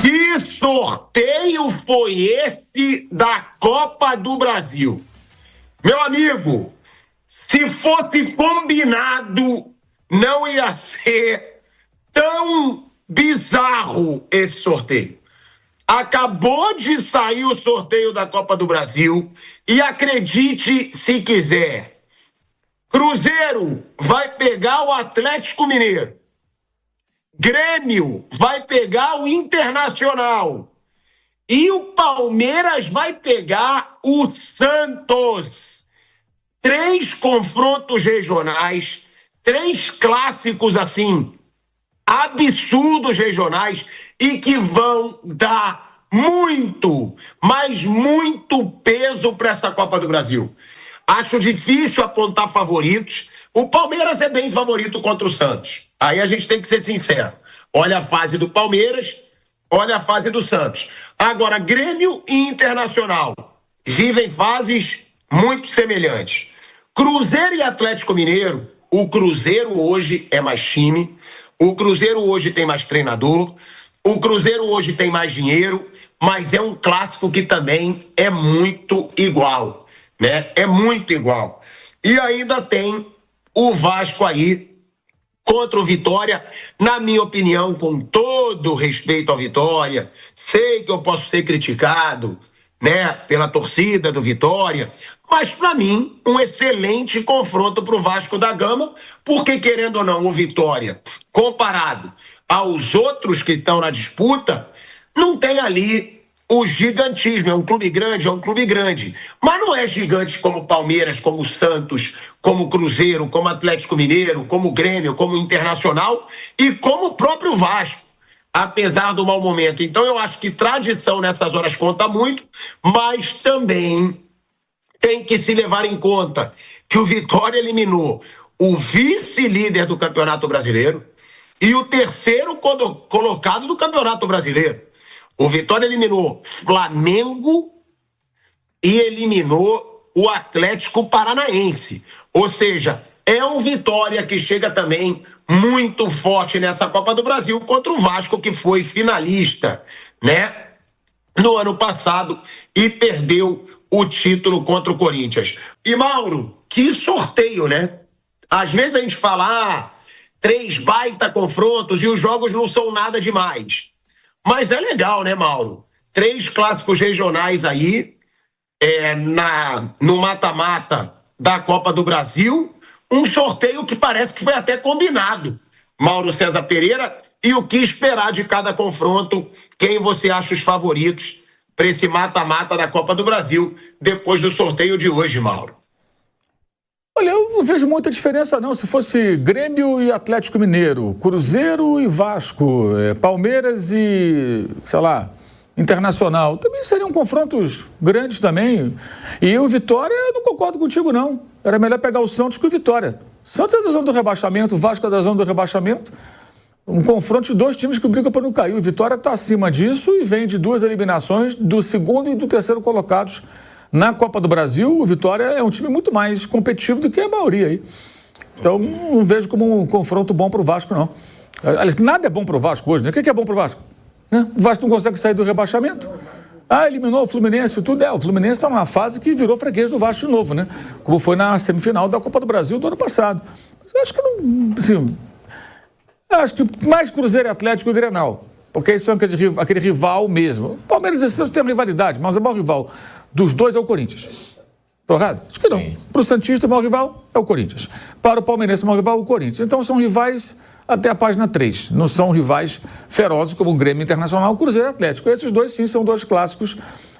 Que sorteio foi esse da Copa do Brasil? Meu amigo, se fosse combinado, não ia ser tão bizarro esse sorteio. Acabou de sair o sorteio da Copa do Brasil e acredite se quiser, Cruzeiro vai pegar o Atlético Mineiro. Grêmio vai pegar o Internacional. E o Palmeiras vai pegar o Santos. 3 confrontos regionais, 3 clássicos assim, absurdos regionais e que vão dar muito, mas muito peso para essa Copa do Brasil. Acho difícil apontar favoritos. O Palmeiras é bem favorito contra o Santos. Aí a gente tem que ser sincero. Olha a fase do Palmeiras, olha a fase do Santos. Agora, Grêmio e Internacional vivem fases muito semelhantes. Cruzeiro e Atlético Mineiro, o Cruzeiro hoje é mais time, o Cruzeiro hoje tem mais treinador, o Cruzeiro hoje tem mais dinheiro, mas é um clássico que também é muito igual, né? É muito igual. E ainda tem o Vasco aí contra o Vitória, na minha opinião, com todo respeito ao Vitória, sei que eu posso ser criticado, né, pela torcida do Vitória, mas para mim, um excelente confronto para o Vasco da Gama, porque querendo ou não, o Vitória, comparado aos outros que estão na disputa, não tem ali o gigantismo, é um clube grande, mas não é gigante como Palmeiras, como Santos, como Cruzeiro, como Atlético Mineiro, como Grêmio, como Internacional e como o próprio Vasco, apesar do mau momento. Então eu acho que tradição nessas horas conta muito, mas também tem que se levar em conta que o Vitória eliminou o vice-líder do Campeonato Brasileiro e o terceiro colocado do Campeonato Brasileiro. O Vitória eliminou Flamengo e eliminou o Atlético Paranaense. Ou seja, é um Vitória que chega também muito forte nessa Copa do Brasil contra o Vasco, que foi finalista, né, no ano passado e perdeu o título contra o Corinthians. E, Mauro, que sorteio, né? Às vezes a gente fala, 3 baita confrontos e os jogos não são nada demais. Mas é legal, né, Mauro? 3 clássicos regionais aí, no mata-mata da Copa do Brasil, um sorteio que parece que foi até combinado. Mauro César Pereira, e o que esperar de cada confronto? Quem você acha os favoritos para esse mata-mata da Copa do Brasil depois do sorteio de hoje, Mauro? Olha, eu não vejo muita diferença não. Se fosse Grêmio e Atlético Mineiro, Cruzeiro e Vasco, Palmeiras e, sei lá, Internacional, também seriam confrontos grandes também. E o Vitória, eu não concordo contigo não. Era melhor pegar o Santos que o Vitória. Santos é da zona do rebaixamento, o Vasco é da zona do rebaixamento. Um confronto de 2 times que brigam para não cair. O Vitória está acima disso e vem de 2 eliminações do segundo e do terceiro colocados. Na Copa do Brasil, o Vitória é um time muito mais competitivo do que a maioria aí. Então, não vejo como um confronto bom para o Vasco, não. Nada é bom para o Vasco hoje, né? O que é bom para o Vasco? O Vasco não consegue sair do rebaixamento. Eliminou o Fluminense e tudo. O Fluminense está numa fase que virou freguês do Vasco de novo, né? Como foi na semifinal da Copa do Brasil do ano passado. Mas eu acho que não... Assim, acho que mais Cruzeiro e Atlético e Grenal. Porque eles são aquele rival mesmo. O Palmeiras e o Santos têm uma rivalidade, mas o maior rival dos 2 é o Corinthians. Estou errado? Acho que não. Para o Santista, o maior rival é o Corinthians. Para o Palmeirense, o maior rival é o Corinthians. Então, são rivais até a página 3. Não são rivais ferozes como o Grêmio Internacional, o Cruzeiro e Atlético. Esses 2, sim, são 2 clássicos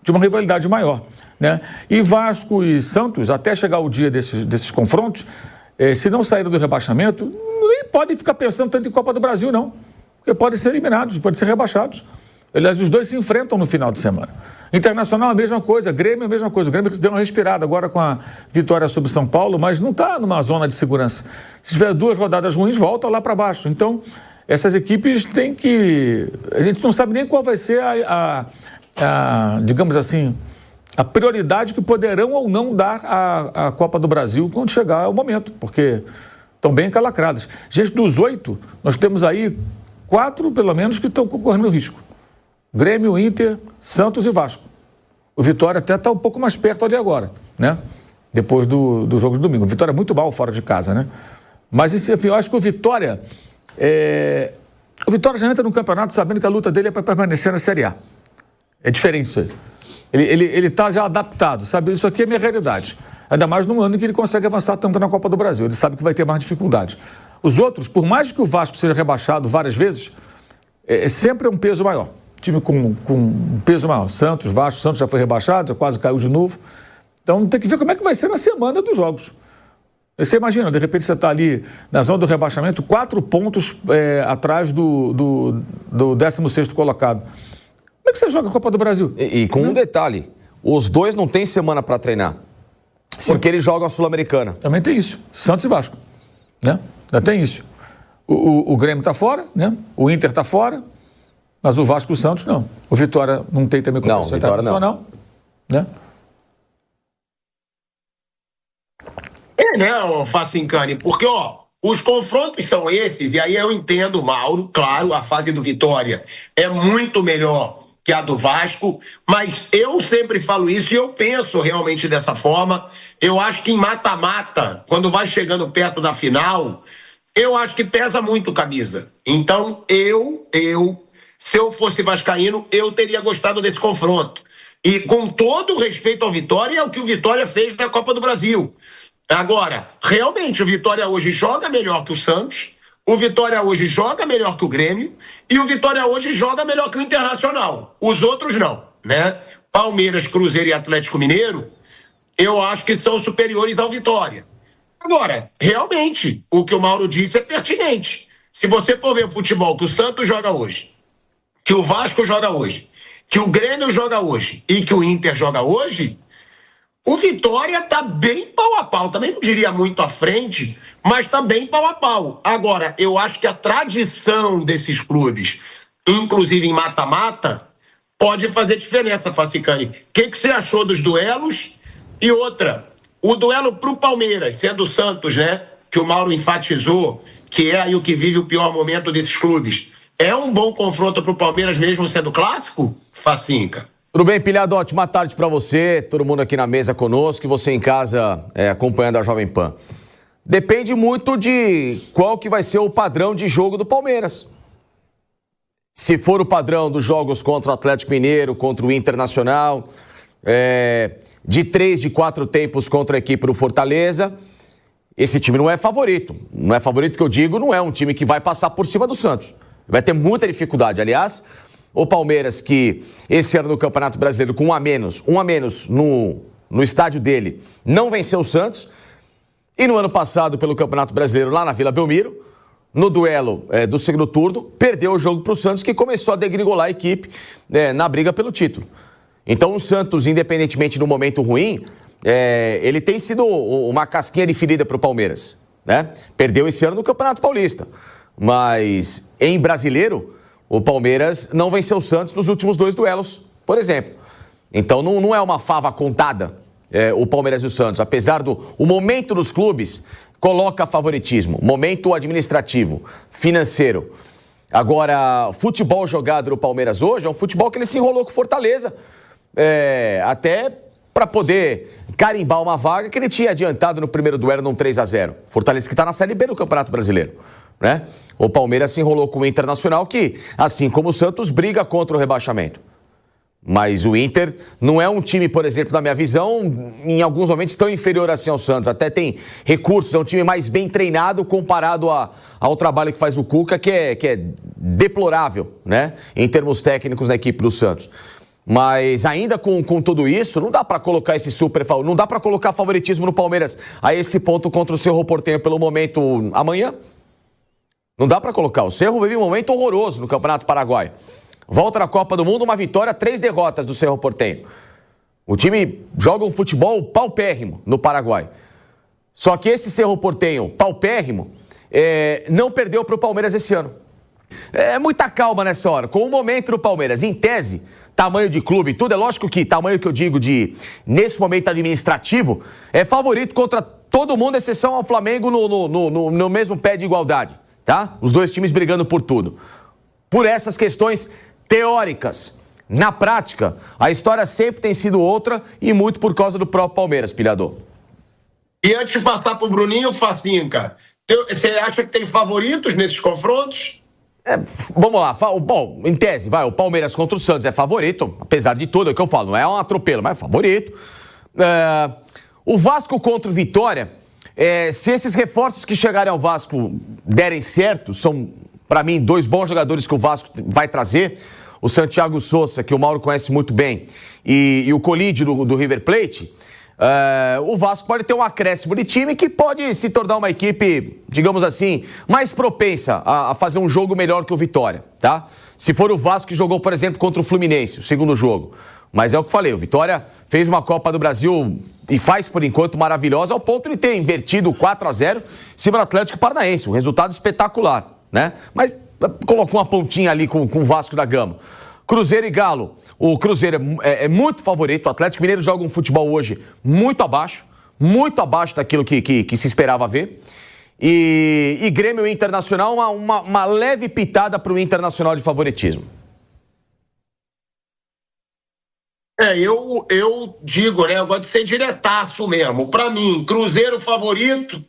de uma rivalidade maior, né? E Vasco e Santos, até chegar o dia desses confrontos, se não saírem do rebaixamento, nem podem ficar pensando tanto em Copa do Brasil, não. Porque podem ser eliminados, podem ser rebaixados. Aliás, os 2 se enfrentam no final de semana. Internacional, a mesma coisa. Grêmio, a mesma coisa. O Grêmio deu uma respirada agora com a vitória sobre São Paulo, mas não está numa zona de segurança. Se tiver 2 rodadas ruins, volta lá para baixo. Então, essas equipes têm que... A gente não sabe nem qual vai ser digamos assim, a prioridade que poderão ou não dar à Copa do Brasil quando chegar o momento, porque estão bem encalacradas. Gente, dos 8, nós temos aí 4, pelo menos, que estão correndo risco. Grêmio, Inter, Santos e Vasco. O Vitória até está um pouco mais perto ali agora, né? Depois do jogo de domingo. O Vitória é muito mal fora de casa, né? Mas enfim, eu acho que o Vitória já entra no campeonato sabendo que a luta dele é para permanecer na Série A. É diferente isso aí. Ele está já adaptado, sabe? Isso aqui é minha realidade. Ainda mais num ano em que ele consegue avançar tanto na Copa do Brasil. Ele sabe que vai ter mais dificuldade. Os outros, por mais que o Vasco seja rebaixado várias vezes, sempre é um peso maior. Time com um peso maior. Santos já foi rebaixado, já quase caiu de novo. Então tem que ver como é que vai ser na semana dos jogos. Você imagina, de repente você está ali na zona do rebaixamento, 4 pontos atrás do 16º colocado. Como é que você joga a Copa do Brasil? E com um detalhe, os dois não têm semana para treinar. Porque eles jogam a Sul-Americana. Também tem isso. Santos e Vasco. Né? Ainda tem isso. O Grêmio está fora, né? O Inter está fora, mas o Vasco e o Santos não. O Vitória não tem também competição internacional. Né? Né, Facincani? Porque, os confrontos são esses, e aí eu entendo, Mauro, claro, a fase do Vitória é muito melhor que a do Vasco, mas eu sempre falo isso e eu penso realmente dessa forma. Eu acho que em mata-mata, quando vai chegando perto da final, eu acho que pesa muito camisa. Então, se eu fosse vascaíno, eu teria gostado desse confronto. E com todo o respeito ao Vitória, é o que o Vitória fez na Copa do Brasil. Agora, realmente, o Vitória hoje joga melhor que o Santos, o Vitória hoje joga melhor que o Grêmio e o Vitória hoje joga melhor que o Internacional. Os outros não, né? Palmeiras, Cruzeiro e Atlético Mineiro, eu acho que são superiores ao Vitória. Agora, realmente, o que o Mauro disse é pertinente. Se você for ver o futebol que o Santos joga hoje, que o Vasco joga hoje, que o Grêmio joga hoje e que o Inter joga hoje, o Vitória tá bem pau a pau. Também não diria muito à frente, mas tá bem pau a pau. Agora, eu acho que a tradição desses clubes, inclusive em mata-mata, pode fazer diferença, Facicani. O que você achou dos duelos? E outra, o duelo pro Palmeiras, sendo o Santos, né? Que o Mauro enfatizou, que é aí o que vive o pior momento desses clubes. É um bom confronto pro Palmeiras mesmo sendo clássico? Facinca. Tudo bem, Pilhado? Ótima tarde para você, todo mundo aqui na mesa conosco e você em casa acompanhando a Jovem Pan. Depende muito de qual que vai ser o padrão de jogo do Palmeiras. Se for o padrão dos jogos contra o Atlético Mineiro, contra o Internacional, de 3, de 4 tempos contra a equipe do Fortaleza, esse time não é favorito. Não é favorito que eu digo, não é um time que vai passar por cima do Santos. Vai ter muita dificuldade. Aliás, o Palmeiras, que esse ano no Campeonato Brasileiro, com um a menos no estádio dele, não venceu o Santos. E no ano passado, pelo Campeonato Brasileiro, lá na Vila Belmiro, no duelo do segundo turno, perdeu o jogo para o Santos, que começou a degringolar a equipe na briga pelo título. Então o Santos, independentemente do momento ruim, ele tem sido uma casquinha de ferida para o Palmeiras. Né? Perdeu esse ano no Campeonato Paulista. Mas em brasileiro, o Palmeiras não venceu o Santos nos últimos 2 duelos, por exemplo. Então não é uma fava contada o Palmeiras e o Santos. Apesar o momento dos clubes coloca favoritismo. Momento administrativo, financeiro. Agora, futebol jogado no Palmeiras hoje é um futebol que ele se enrolou com Fortaleza. Até para poder carimbar uma vaga que ele tinha adiantado no primeiro duelo num 3-0. Fortaleza que está na Série B do Campeonato Brasileiro. Né? O Palmeiras se enrolou com o Internacional, que, assim como o Santos, briga contra o rebaixamento. Mas o Inter não é um time, por exemplo, na minha visão, em alguns momentos tão inferior assim ao Santos. Até tem recursos, é um time mais bem treinado comparado ao trabalho que faz o Cuca, que é deplorável, né? Em termos técnicos na equipe do Santos. Mas ainda com tudo isso, não dá para colocar não dá para colocar favoritismo no Palmeiras a esse ponto contra o Cerro Porteño pelo momento amanhã. Não dá para colocar. O Cerro vive um momento horroroso no Campeonato Paraguaio. Volta na Copa do Mundo, uma vitória, 3 derrotas do Cerro Porteño. O time joga um futebol paupérrimo no Paraguai. Só que esse Cerro Porteño paupérrimo não perdeu para o Palmeiras esse ano. Muita calma nessa hora. Com o momento do Palmeiras, em tese, tamanho de clube, tudo, é lógico que tamanho que eu digo nesse momento administrativo, é favorito contra todo mundo, exceção ao Flamengo no mesmo pé de igualdade. Tá? Os dois times brigando por tudo. Por essas questões teóricas. Na prática, a história sempre tem sido outra e muito por causa do próprio Palmeiras, Pilhador. E antes de passar pro Bruninho, Facinca, você acha que tem favoritos nesses confrontos? Vamos lá, bom, em tese, o Palmeiras contra o Santos é favorito, apesar de tudo, é o que eu falo, não é um atropelo, mas é favorito. O Vasco contra o Vitória, se esses reforços que chegarem ao Vasco derem certo, são, para mim, 2 bons jogadores que o Vasco vai trazer, o Santiago Sousa, que o Mauro conhece muito bem, e o Colide do River Plate, o Vasco pode ter um acréscimo de time que pode se tornar uma equipe, digamos assim, mais propensa a fazer um jogo melhor que o Vitória, tá? Se for o Vasco que jogou, por exemplo, contra o Fluminense, o segundo jogo. Mas é o que falei, o Vitória fez uma Copa do Brasil e faz, por enquanto, maravilhosa, ao ponto de ter invertido 4-0 em cima do Atlético Paranaense, um resultado espetacular, né? Mas colocou uma pontinha ali com o Vasco da Gama. Cruzeiro e Galo. O Cruzeiro é muito favorito. O Atlético Mineiro joga um futebol hoje muito abaixo daquilo que se esperava ver. E Grêmio Internacional, uma leve pitada para o Internacional de favoritismo. Eu digo, né? Eu gosto de ser diretaço mesmo. Para mim, Cruzeiro favorito.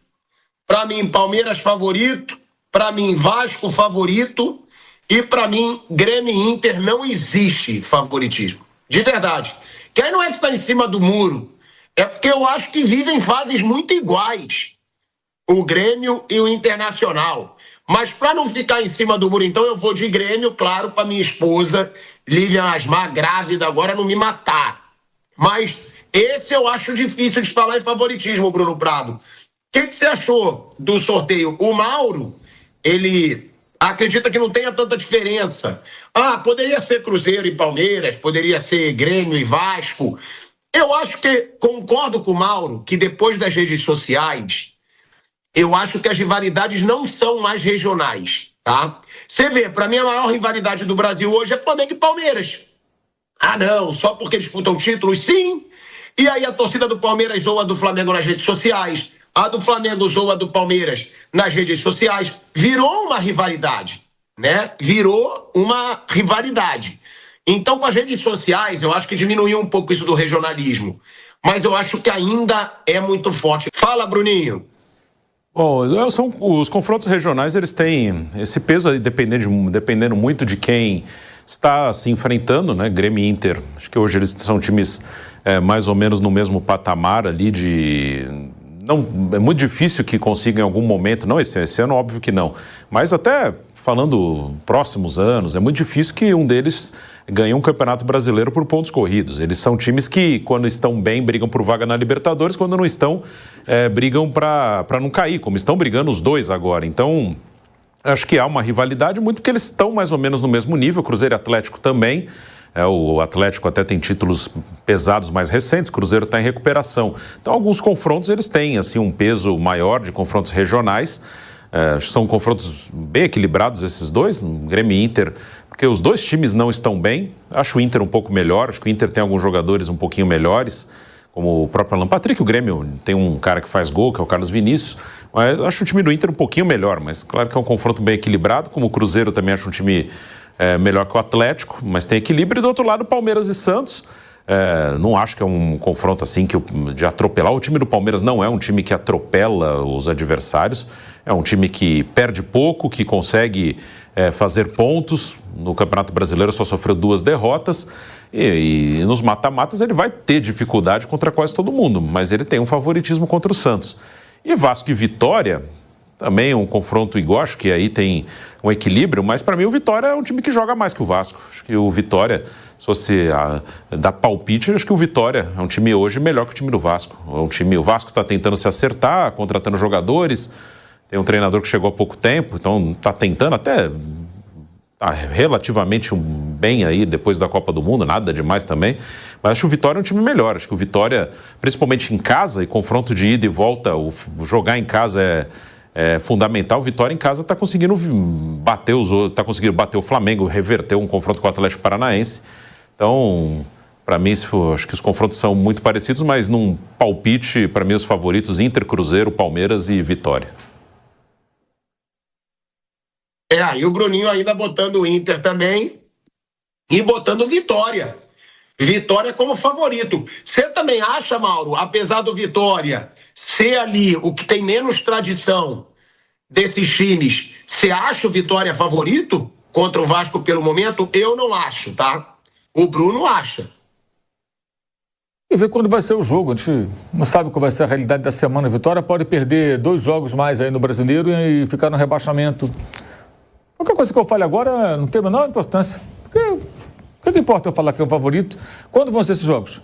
Para mim, Palmeiras favorito. Para mim, Vasco favorito. E para mim, Grêmio e Inter não existe favoritismo. De verdade. Que aí não é ficar em cima do muro. É porque eu acho que vivem fases muito iguais. O Grêmio e o Internacional. Mas para não ficar em cima do muro, então eu vou de Grêmio, claro, para minha esposa, Lilian Asmar, grávida, agora não me matar. Mas esse eu acho difícil de falar em favoritismo, Bruno Prado. O que você achou do sorteio? O Mauro, ele acredita que não tenha tanta diferença. Poderia ser Cruzeiro e Palmeiras, poderia ser Grêmio e Vasco. Eu acho que, concordo com o Mauro, que depois das redes sociais, eu acho que as rivalidades não são mais regionais, tá? Você vê, para mim a maior rivalidade do Brasil hoje é Flamengo e Palmeiras. Não, só porque disputam títulos? Sim. E aí a torcida do Palmeiras zoa do Flamengo nas redes sociais, a do Flamengo zoa do Palmeiras nas redes sociais. Virou uma rivalidade, né? Virou uma rivalidade. Então, com as redes sociais, eu acho que diminuiu um pouco isso do regionalismo. Mas eu acho que ainda é muito forte. Fala, Bruninho. Bom, os confrontos regionais, eles têm esse peso aí, dependendo muito de quem está se enfrentando, né? Grêmio e Inter, acho que hoje eles são times mais ou menos no mesmo patamar ali de... Não, é muito difícil que consiga em algum momento, não esse ano óbvio que não, mas até falando próximos anos, é muito difícil que um deles ganhe um campeonato brasileiro por pontos corridos. Eles são times que, quando estão bem, brigam por vaga na Libertadores, quando não estão, brigam para não cair, como estão brigando os dois agora. Então, acho que há uma rivalidade muito porque eles estão mais ou menos no mesmo nível, Cruzeiro e Atlético também. O Atlético até tem títulos pesados mais recentes, o Cruzeiro está em recuperação. Então, alguns confrontos eles têm assim, um peso maior de confrontos regionais. São confrontos bem equilibrados esses dois, Grêmio e Inter, porque os dois times não estão bem. Acho o Inter um pouco melhor, acho que o Inter tem alguns jogadores um pouquinho melhores, como o próprio Alan Patrick. O Grêmio tem um cara que faz gol, que é o Carlos Vinícius. Mas acho o time do Inter um pouquinho melhor, mas claro que é um confronto bem equilibrado, como o Cruzeiro também acho um time melhor que o Atlético, mas tem equilíbrio. E do outro lado, Palmeiras e Santos. Não acho que é um confronto assim de atropelar. O time do Palmeiras não é um time que atropela os adversários. É um time que perde pouco, que consegue fazer pontos. No Campeonato Brasileiro só sofreu 2 derrotas. E nos mata-matas ele vai ter dificuldade contra quase todo mundo, mas ele tem um favoritismo contra o Santos. E Vasco e Vitória, também um confronto igual, acho que aí tem um equilíbrio, mas para mim o Vitória é um time que joga mais que o Vasco. Acho que o Vitória, se fosse dar palpite, acho que o Vitória é um time hoje melhor que o time do Vasco. O Vasco está tentando se acertar, contratando jogadores, tem um treinador que chegou há pouco tempo, então está tentando até relativamente bem aí depois da Copa do Mundo, nada demais também, mas acho que o Vitória é um time melhor. Acho que o Vitória, principalmente em casa e confronto de ida e volta, jogar em casa é fundamental. O Vitória em casa está conseguindo bater o Flamengo, reverter um confronto com o Atlético Paranaense. Então, para mim, acho que os confrontos são muito parecidos, mas num palpite, para mim, os favoritos: Inter, Cruzeiro, Palmeiras e Vitória. E o Bruninho ainda botando o Inter também. e botando Vitória. Vitória como favorito. Você também acha, Mauro, apesar do Vitória ser ali o que tem menos tradição desses times, você acha o Vitória favorito contra o Vasco pelo momento? Eu não acho, tá? O Bruno acha. E ver quando vai ser o jogo. A gente não sabe qual vai ser a realidade da semana. A Vitória pode perder 2 jogos mais aí no Brasileiro e ficar no rebaixamento. Qualquer coisa que eu fale agora não tem a menor importância. Porque o que importa eu falar que é o favorito? Quando vão ser esses jogos?